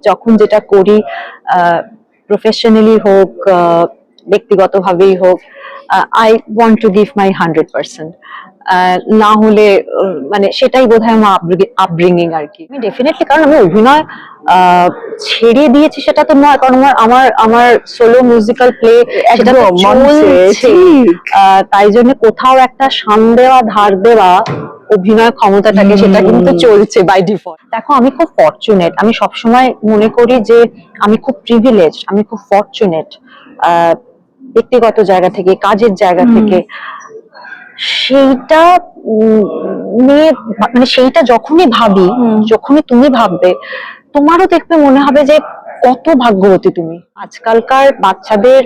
যখন যেটা করি প্রফেশনালি হোক ব্যক্তিগতভাবেই হোক I want to give my 100%। না হলে মানে সেটাই বোধহয় আমার আপব্রিঙ্গিং আর কি। আমি ডেফিনেটলি, কারণ আমি অভিনয় ছেড়ে দিয়েছি সেটা তো নয়, কারণ আমার আমার আমার সোলো মিউজিক্যাল প্লে সেটা তো চলছে। তাই জন্য কোথাও একটা শান দেওয়া ধার দেওয়া অভিনয় ক্ষমতাটাকে সেটা কিন্তু চলছে বাই ডিফল্ট। দেখো, আমি খুব ফরচুনেট, আমি সবসময় মনে করি যে আমি খুব প্রিভিলেজ, আমি খুব ফরচুনেট ব্যক্তিগত জায়গা থেকে, কাজের জায়গা থেকে। সেইটা নিয়ে মানে সেইটা যখনই ভাবি, যখনই তুমি ভাববে, তোমারও দেখবে মনে হবে যে কত ভাগ্যবতী তুমি। আজকালকার বাচ্চাদের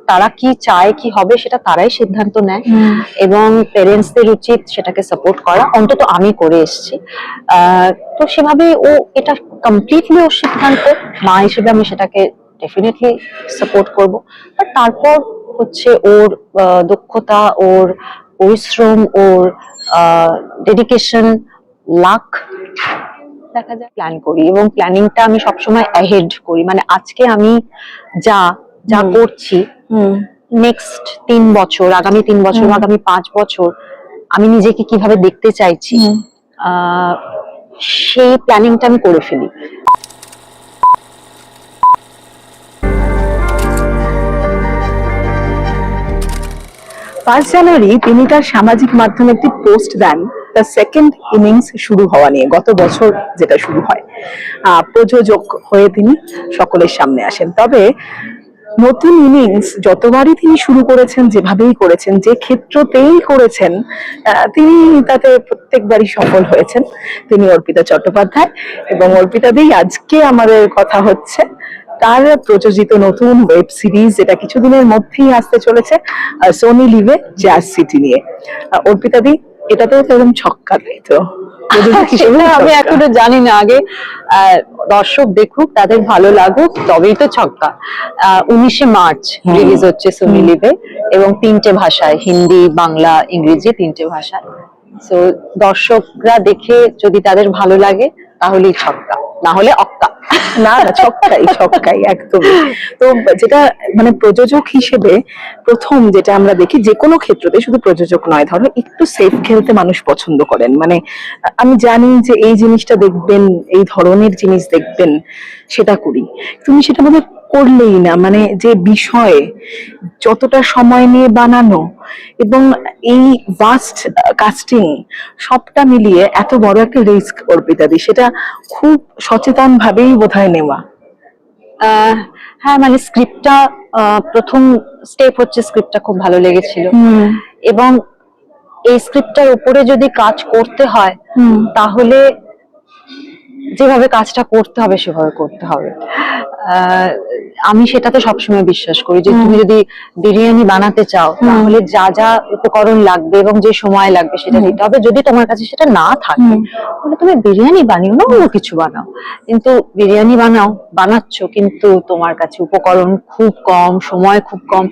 তারা কি চায়, কি হবে, সেটা তারাই সিদ্ধান্ত নেয় এবং প্যারেন্টসদের উচিত সেটাকে সাপোর্ট করা। অন্তত আমি করে এসেছি। তো সেভাবে ও এটা কমপ্লিটলি ওর সিদ্ধান্ত, মা হিসেবে আমি সেটাকে ডেফিনেটলি সাপোর্ট করব। আর তারপর হচ্ছে ওর দক্ষতা, ওর পরিশ্রম, ওর ডেডিকেশন, লাক দেখা যায়। প্ল্যান করি এবং প্ল্যানিংটা আমি সবসময় অ্যাহেড করি। মানে আজকে আমি যা যা করছি, নেক্সট 3 বছর, আগামী 3 বছর, আগামী 5 বছর আমি নিজেকে কিভাবে দেখতে চাইছি, সেই প্ল্যানিংটা আমি করে ফেলি। 5 জানুয়ারি তিনি তার সামাজিক মাধ্যমে একটি পোস্ট দেন দ্য সেকেন্ড ইনিংস শুরু হওয়া নিয়ে। গত বছর যেটা শুরু হয়, প্রযোজক হয়ে তিনি সকলের সামনে আসেন। তবে নতুন ইনিংস যতবারই তিনি শুরু করেছেন, যেভাবেই করেছেন, যে ক্ষেত্রতেই করেছেন, তিনি তাতে প্রত্যেকবারই সফল হয়েছেন। তিনি অর্পিতা চট্টোপাধ্যায়, এবং অর্পিতা দি আজকে আমাদের কথা হচ্ছে তার প্রযোজিত নতুন ওয়েব সিরিজ, যেটা কিছুদিনের মধ্যেই আসতে চলেছে সোনি লিভে, জ্যাজ সিটি নিয়ে। অর্পিতা দি, এটাতেও তো এরকম ছক্কা, তাই তো? আমি এখনো জানি না, আগে দর্শক দেখুক, তাদের ভালো লাগুক, তবেই তো ছক্কা। 19শে মার্চ রিলিজ হচ্ছে সোনি লিভে এবং 3টে ভাষায়, হিন্দি, বাংলা, ইংরেজি, 3টে ভাষায়। সো দর্শকরা দেখে যদি তাদের ভালো লাগে তাহলেই ছক্কা, না হলে অক্কা। না না, ছক্কাই ছক্কাই একদম। তো যেটা মানে প্রযোজক হিসেবে প্রথম যেটা আমরা দেখি, যে কোনো ক্ষেত্রতে, শুধু প্রযোজক নয়, ধরো একটু সেফ খেলতে মানুষ পছন্দ করেন। মানে আমি জানি যে এই জিনিসটা দেখবেন, এই ধরনের জিনিস দেখবেন, সেটা করি। তুমি সেটা বোধহয় করলেই না। মানে যে বিষয়ে যতটা সময় নিয়ে বানানো এবং এই ভাস্ট কাস্টিং, সবটা মিলিয়ে এত বড় একটা রিস্ক অর্পিতা দি, সেটা খুব সচেতন ভাবেই বোধহয় নেওয়া। হ্যাঁ, মানে স্ক্রিপ্টটা প্রথম স্টেপ হচ্ছে, স্ক্রিপ্টটা খুব ভালো লেগেছিল এবং এই স্ক্রিপ্টটার উপরে যদি কাজ করতে হয় তাহলে যেভাবে কাজটা করতে হবে সেভাবে করতে হবে। আমি সেটাতে সবসময় বিশ্বাস করি যে তুমি যদি বিরিয়ানি বানাতে চাও তাহলে যা যা উপকরণ লাগবে এবং যে সময় লাগবে সেটা দিতে হবে। যদি তোমার কাছে সেটা না থাকে তাহলে তুমি বিরিয়ানি বানিও না, অন্য কিছু বানাও। কিন্তু বিরিয়ানি বানাচ্ছ কিন্তু তোমার কাছে উপকরণ খুব কম, সময় খুব কম,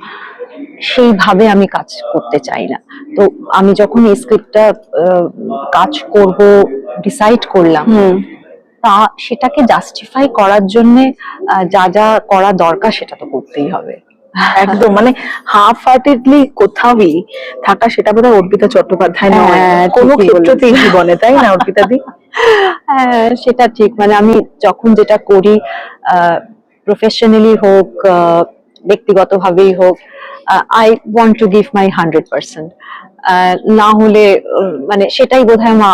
সেইভাবে আমি কাজ করতে চাই না। তো আমি যখন এই স্ক্রিপ্টটা কাজ করব ডিসাইড করলাম, তা সেটাকে জাস্টিফাই করার জন্য যা যা করা দরকার সেটা তো করতেই হবে। একদম, মানে হাফ হার্টেডলি কোথাওই থাকা, সেটা বোধহয় অর্পিতা চট্টোপাধ্যায় নয় কোনো ক্ষেত্রতেই জীবনে, তাই না অর্পিতা দি? হ্যাঁ, সেটা ঠিক। মানে আমি যখন যেটা করি প্রফেশনালি হোক ব্যক্তিগতভাবেই হোক, I want to give my 100%। না হলে মানে সেটাই বোধহয় আমার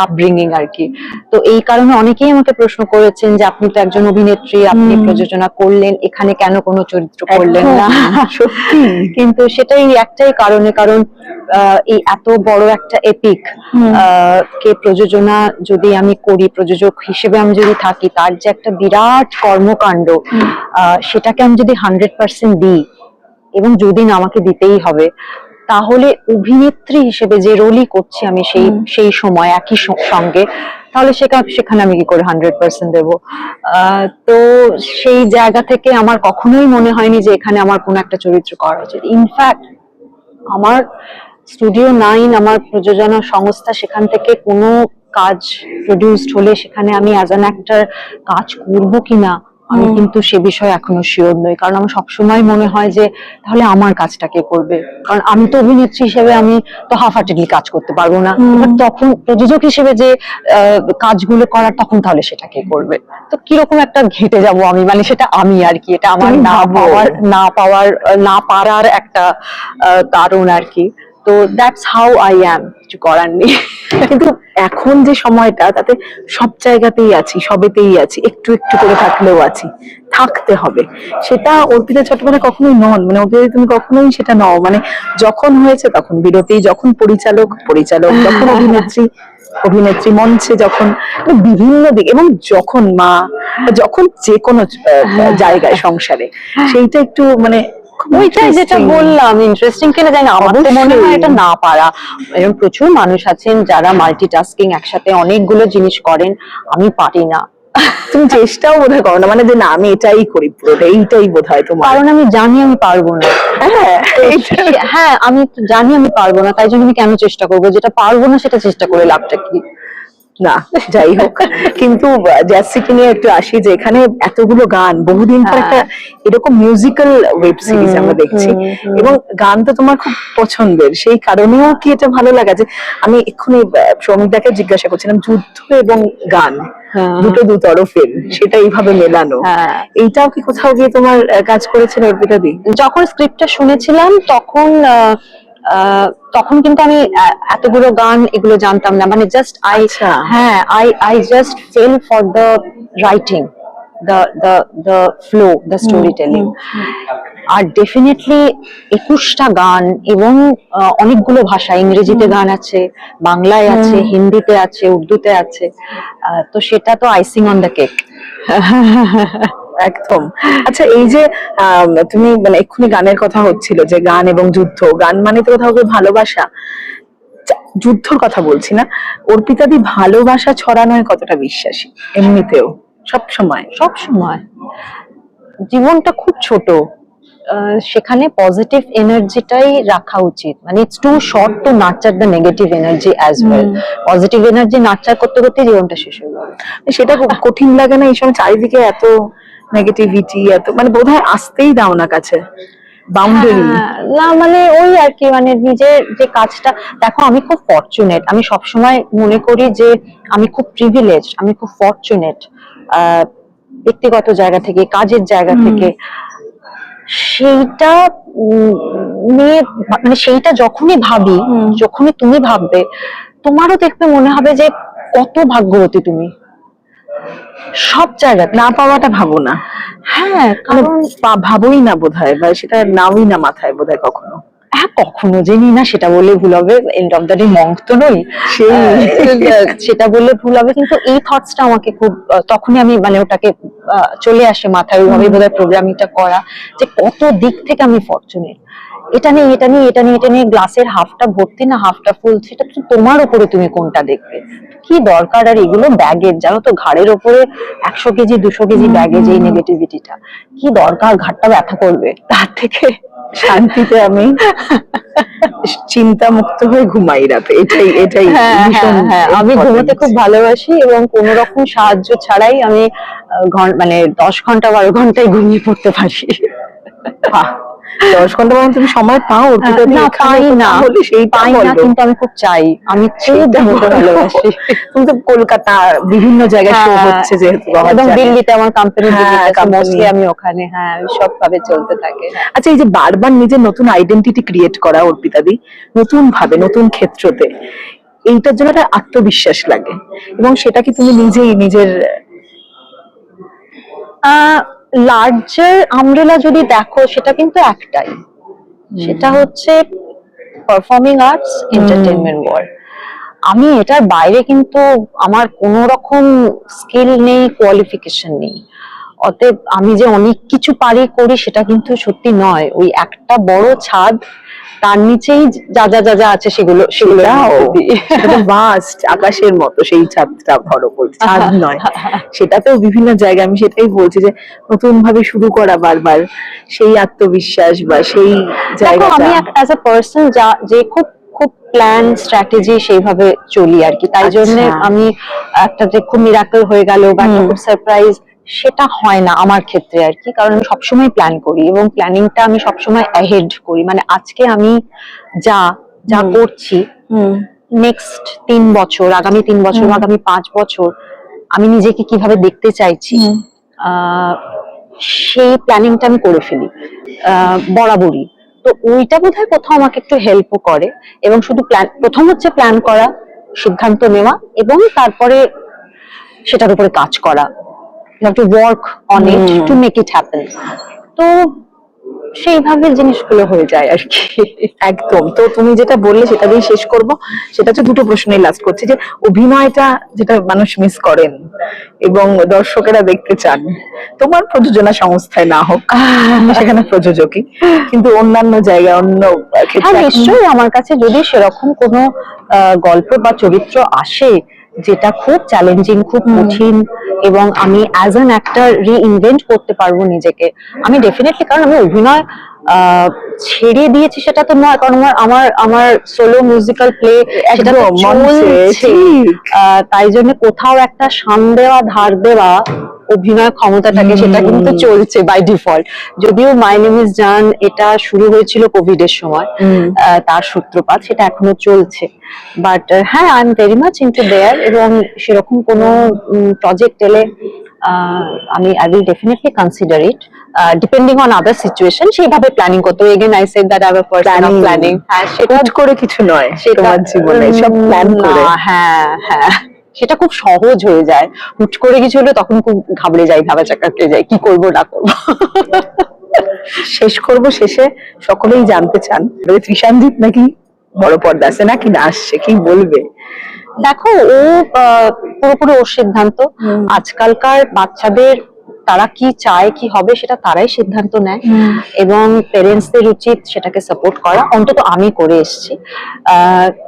আপব্রিঙ্গিং আর কি। তো এই কারণে অনেকেই আমাকে প্রশ্ন করেছেন যে আপনি তো একজন অভিনেত্রী, আপনি প্রযোজনা করলেন, এখানে কেন কোনো চরিত্র করলেন না? সত্যি, কিন্তু সেটাই একটাই কারণে, কারণ এই এত বড় একটা এপিক কে প্রযোজনা যদি আমি করি, প্রযোজক হিসেবে আমি যদি থাকি, তার যে একটা বিরাট কর্মকাণ্ড, সেটাকে আমি যদি 100% দিই, এবং যদি না আমাকে দিতেই হবে, তাহলে অভিনেত্রী হিসেবে যে রোলই করছি আমি সেই সময় একই সঙ্গে, তাহলে সেখানে আমি কি করে 100% দেবো? তো সেই জায়গা থেকে আমার কখনোই মনে হয়নি যে এখানে আমার কোনো একটা চরিত্র করা উচিত। ইনফ্যাক্ট আমার স্টুডিও 9, আমার প্রযোজনা সংস্থা, সেখান থেকে কোনো কাজ প্রডিউসড হলে সেখানে আমি অ্যাজ অ্যান অ্যাক্টর কাজ করবো কিনা আমি কিন্তু সে বিষয়ে এখনো শিওর নই, কারণ আমার সবসময় মনে হয় যে তাহলে আমার কাজটা কে করবে, কারণ আমি তো অভিনেত্রী হিসেবে আমি তো হাফ হার্টেডলি কাজ করতে পারবো না, এবার তখন প্রযোজক হিসেবে যে কাজগুলো করার তখন তাহলে সেটা কে করবে, তো কিরকম একটা ঘেটে যাব আমি, মানে সেটা আমি আর কি, এটা আমার তুমি ভাবো। না পারার একটা কারণ আর কি। তো দ্যাটস হাউ আই অ্যাম, কিছু করার নেই। কিন্তু এখন যে সময়টা তাতে সব জায়গাতেই আছি, সবেতেই আছি, একটু একটু করে থাকলেও আছি, থাকতে হবে, সেটা অর্পিতা চট্টোপাধ্যায় কখনোই নন, মানে অর্পিতা তুমি কখনোই সেটা নও, মানে যখন হয়েছে তখন বিরতি, যখন পরিচালক পরিচালক, যখন অভিনেত্রী অভিনেত্রী, মঞ্চে যখন, মানে বিভিন্ন দিক, এবং যখন মা, যখন যে কোনো জায়গায় সংসারে, সেইটা একটু মানে খুব ওইটাই যেটা interesting। বললাম, ইন্টারেস্টিং কিনা জানি না, আমার তো মনে হয় এটা না পারা, এরকম প্রচুর মানুষ আছেন যারা মাল্টিটাস্কিং একসাথে অনেকগুলো জিনিস করেন, আমি পারি না। তুমি চেষ্টাও বোধহয় করো না, মানে যে না আমি এটাই করি পুরোটা, এইটাই বোধহয় তোমার। কারণ আমি জানি আমি পারবো না। হ্যাঁ, হ্যাঁ আমি তো জানি আমি পারবো না, তাই জন্য আমি কেন চেষ্টা করবো, যেটা পারবো না সেটা চেষ্টা করে লাভটা কি। না যাই হোক, কিন্তু জ্যাজ সিটি নিয়ে একটু আসি, যে এখানে এতগুলো গান, বহুদিন পর একটা এরকম মিউজিক্যাল ওয়েব সিরিজ আমরা দেখছি, এবং গান তো তোমার খুব পছন্দের, সেই কারণেও কি এটা ভালো লাগা? যে আমি এক্ষুনি সৌমিকদাকে জিজ্ঞাসা করছিলাম, যুদ্ধ এবং গান দুটো দু তরফের, সেটা এইভাবে মেলানো, এইটাও কি কোথাও গিয়ে তোমার কাজ করেছিল অর্পিতা দি? যখন স্ক্রিপ্টটা শুনেছিলাম তখন তখন কিন্তু আমি এতগুলো গান এগুলো জানতাম না, মানে জাস্ট হ্যাঁ I just fell for the writing, the flow, the storytelling. আর ডেফিনেটলি 21টা গান এবং অনেকগুলো ভাষা, ইংরেজিতে গান আছে, বাংলায় আছে, হিন্দিতে আছে, উর্দুতে আছে, তো সেটা তো আইসিং অন দ্য কেক। একদম। আচ্ছা, এই যে তুমি মানে এক্ষুনি গানের কথা হচ্ছিল, যে গান এবং যুদ্ধ, গান মানে তো কোথাও গিয়ে ভালোবাসা, যুদ্ধর কথা বলছি না, অর্পিতা দি ভালোবাসা ছড়ানোয় কতটা বিশ্বাসী এমনিতেও? সব সময় জীবনটা খুব ছোট, সেখানে পজিটিভ এনার্জিটাই রাখা উচিত, মানে it's too short to nurture the negative energy as well, positive energy nurture করতে করতে জীবনটা শেষ হয়ে যাবে। সেটা খুব কঠিন লাগে না এই সময়, চারিদিকে এত নেগেটিভিটি, এত মানে বোধহয় আসতেই দাও না কাছে, বাউন্ডারি না, মানে ওই আর কি, মানে নিজের যে কাজটা, দেখো আমি খুব ফরচুনেট, আমি সবসময় মনে করি যে আমি খুব প্রিভিলেজ, আমি খুব ফরচুনেট, ব্যক্তিগত জায়গা থেকে, কাজের জায়গা থেকে, সেইটা নিয়ে, মানে সেইটা যখনই ভাবি, যখনই তুমি ভাববে, তোমারও দেখবে মনে হবে যে কত ভাগ্যবতী তুমি, সব জায়গায় না পাওয়াটা ভাবো না। হ্যাঁ, কারণ ভাবোই না বোধহয়, বা সেটা নাওই না মাথায় বোধহয় কখনো। হ্যাঁ, কখনো জেনি না, সেটা বললে ভুল হবে, end of the day Monk তো নই, সেটা বললে ভুল হবে, কিন্তু এই থটসটা আমাকে খুব, তখনই আমি মানে ওটাকে চলে আসে মাথায়, ওইভাবে বোধহয় প্রোগ্রামিংটা করা, যে কত দিক থেকে আমি ফরচুনেট, এটা নিয়ে এটা নিয়ে এটা নিয়ে এটা নিয়ে, গ্লাসের হাফটা ভর্তি না হাফটা ফুল, সেটা তো তোমার উপরে, তুমি কোনটা দেখবে, কি দরকার আর এগুলো ব্যাগেজ, জানো তো, ঘাড়ের উপরে 100 কেজি 200 কেজি ব্যাগেজ, এই নেগেটিভিটিটা কি দরকার, ঘাড়টা ব্যথা করবে, তার থেকে শান্তিতে আমি চিন্তা মুক্ত হয়ে ঘুমাই রাতে, এটাই এটাই ভীষণ। আমি ঘুমোতে খুব ভালোবাসি, এবং কোন রকম সাহায্য ছাড়াই আমি মানে 10 ঘন্টা 12 ঘন্টায় ঘুমিয়ে পড়তে পারি। 10 ঘন্টা পর্যন্ত তুমি সময় পাও? না, পাই না, কিন্তু আমি খুব চাই, আমি খুব ঘুমোতে ভালোবাসি। তুমি তো কলকাতা বিভিন্ন জায়গায় শো হচ্ছে, যেহেতু এবং দিল্লিতে আমার কোম্পানি, মোস্টলি আমি ওখানে, হ্যাঁ সব ভাবে চলতে থাকে। আচ্ছা, এই যে বারবার নিজের নতুন আইডেন্টিটি ক্রিয়েট করা অর্পিতা দি, নতুন ভাবে নতুন ক্ষেত্রতে, এইটার জন্য একটা আত্মবিশ্বাস লাগে, এবং সেটা কি তুমি নিজেই নিজের লার্জার আমব্রেলা যদি দেখো, সেটা কিন্তু একটাই, সেটা হচ্ছে পারফর্মিং আর্টস, এন্টারটেইনমেন্ট ওয়ার্ল্ড। আমি এটার বাইরে কিন্তু আমার কোন রকম স্কিল নেই, কোয়ালিফিকেশন নেই, অতএব আমি যে অনেক কিছু পারি করি সেটা কিন্তু সত্যি নয়, ওই একটা বড় ছাদ, তার নিচেই যা যা যা যা আছে সেগুলো ভাস্ট আকাশের মতো, সেই ছাদটা ধরো, ছাদ নয়, সেটাতেও বিভিন্ন জায়গায়, আমি সেটাই বলছি যে নতুন ভাবে শুরু করা বারবার, সেই আত্মবিশ্বাস বা সেই জায়গাটা। আমি অ্যাজ আ পার্সন যে খুব খুব প্ল্যান স্ট্র্যাটেজি সেইভাবে চলি আর কি, তাই জন্য আচ্ছা। আমি একটা যে খুব মিরাকল হয়ে গেল বা একটা হুম। খুব সারপ্রাইজ, সেটা হয় না আমার ক্ষেত্রে আর কি, কারণ আমি সবসময় প্ল্যান করি এবং প্ল্যানিংটা আমি সবসময় অ্যাহেড করি, মানে আজকে আমি যা যা হুম। করছি হুম। নেক্সট 3 বছর, আগামী 3 বছর, হুম। আগামী 5 বছর আমি নিজেকে কিভাবে দেখতে চাইছি, হুম। আহ, সেই প্ল্যানিংটা আমি করে ফেলি বরাবরই। তো ওইটা বোধহয় কোথাও আমাকে একটু হেল্পও করে, এবং শুধু প্ল্যান, প্রথম হচ্ছে প্ল্যান করা, সিদ্ধান্ত নেওয়া, এবং তারপরে সেটার উপরে কাজ করা, you have to work on it hmm. To make it happen. তো সেইভাবে জিনিসগুলো হয়ে যায় আর কি। একদম। তো তুমি যেটা বললে সেটা দিয়ে শেষ করব, সেটা হচ্ছে দুটো প্রশ্নই লাস্ট করছি, যে অভিনয়টা যেটা মানুষ মিস করেন এবং দর্শকেরা দেখতে চান, তোমার প্রযোজনা সংস্থায় না হোক, তুমি সেখানে প্রযোজকই, কিন্তু অন্যান্য জায়গায় অন্য হ্যাঁ ক্ষেত্রে এখন- নিশ্চয়ই, আমার কাছে যদি সেরকম কোনো গল্প বা চরিত্র আসে যেটা খুব চ্যালেঞ্জিং, খুব কঠিন, এবং আমি অ্যাজ অ্যান অ্যাক্টর রিইনভেন্ট করতে পারবো নিজেকে, আমি ডেফিনেটলি, কারণ আমি অভিনয় ছেড়ে দিয়েছি সেটা তো নয়, কারণ আমার আমার আমার সোলো মিউজিক্যাল প্লে সেটা তো একদম মঞ্চে, চলছে, ঠিক। তাই জন্য কোথাও একটা সান দেওয়া, ধার দেওয়া অভিনয় ক্ষমতাটাকে, সেটা কিন্তু চলছে বাই ডিফল্ট। যদিও মাই নেম ইজ জান এটা শুরু হয়েছিল কোভিড এর সময়, তার সূত্রপাত, সেটা এখনো চলছে, বাট হ্যাঁ I am very much into there, এবং সেরকম কোনো প্রজেক্ট এলে আমি I will definitely consider it, depending on other situation, সেইভাবে প্ল্যানিং করতে হবে। Again I said that I have person of planning, হ্যাঁ সেটা হুট করে কিছু নয় সেটা তোমার জীবনে, সব প্ল্যান করে। না, হ্যাঁ হ্যাঁ, সেটা খুব সহজ হয়ে যায়, হুট করে কিছু হলে তখন খুব ঘাবড়ে যাই, ভাবা চাকাতে যাই, কি করবো না করবো। শেষ করব, শেষে সকলেই জানতে চান ত্রিশানজিৎ নাকি বড় পর্দা আছে নাকি না আসছে, কি বলবে? দেখো, ও পুরোপুরি ওর সিদ্ধান্ত। আজকালকার বাচ্চাদের তারা কি চায়, কি হবে, সেটা তারাই সিদ্ধান্ত নেয়, এবং প্যারেন্টসদের উচিত সেটাকে সাপোর্ট করা, অন্তত আমি করে এসেছি।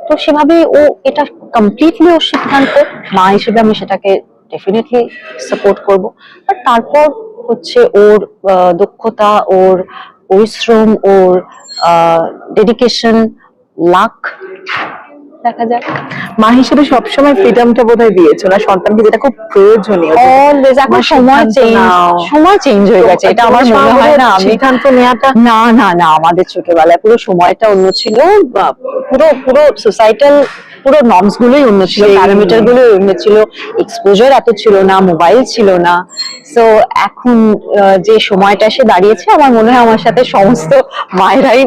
তো সেভাবে ও এটা কমপ্লিটলি ওর সিদ্ধান্ত, মা হিসেবে আমি সেটাকে ডেফিনেটলি সাপোর্ট করব। আর তারপর হচ্ছে ওর দক্ষতা, ওর পরিশ্রম, ওর ডেডিকেশন, লাক, দেখা যাক। মা হিসেবে সবসময় ফ্রিডমটা বোধহয় দিয়েছো না সন্তানকে, যেটা খুব প্রয়োজনীয়। অলওয়েজ, এখন সময় চেঞ্জ, সময় চেঞ্জ হয়ে গেছে, এটা আমার মনে হয় না আমি সিদ্ধান্ত নেওয়াটা না না না, আমাদের ছোটবেলায় পুরো সময়টা অন্য ছিল, পুরো পুরো সোসাইটাল পুরো নর্মস গুলোই অন্য ছিল, সেই। প্যারামিটার গুলোই অন্য ছিল, এক্সপোজার এত ছিল না, মোবাইল ছিল না। সো এখন যে সময়টা এসে দাঁড়িয়েছে, আমার মনে হয় আমার সাথে সমস্ত মায়েরাই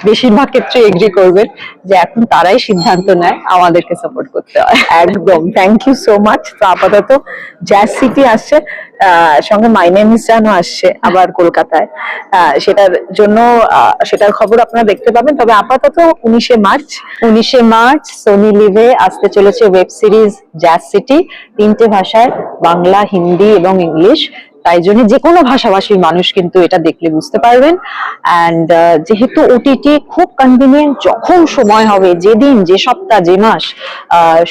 বেশিরভাগ ক্ষেত্রে এগ্রি করবেন যে এখন তারাই সিদ্ধান্ত নেয়, আমাদেরকে সাপোর্ট করতে হয়। একদম। Thank you so much. তো আপাতত জ্যাজ সিটি আসছে, সঙ্গে মাই নেম ইজ জানও আসছে আবার কলকাতায়, সেটার জন্য সেটার খবর আপনারা দেখতে পাবেন। তবে আপাতত 19শে মার্চ 19শে মার্চ সোনি লিভে আসতে চলেছে ওয়েব সিরিজ জ্যাজ সিটি, 3টে ভাষায়, বাংলা, হিন্দি এবং ইংলিশ, তাই জন্য যে কোনো ভাষাভাষীর মানুষ কিন্তু এটা দেখলে বুঝতে পারবেন। অ্যান্ড যেহেতু ওটিটি খুব কনভিনিয়েন্ট, যখন সময় হবে, যেদিন, যে সপ্তাহ, যে মাস,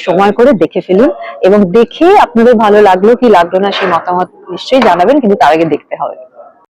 সময় করে দেখে ফেলুন, এবং দেখে আপনাদের ভালো লাগলো কি লাগলো না সেই মতামত নিশ্চয়ই জানাবেন, কিন্তু তার আগে দেখতে হবে।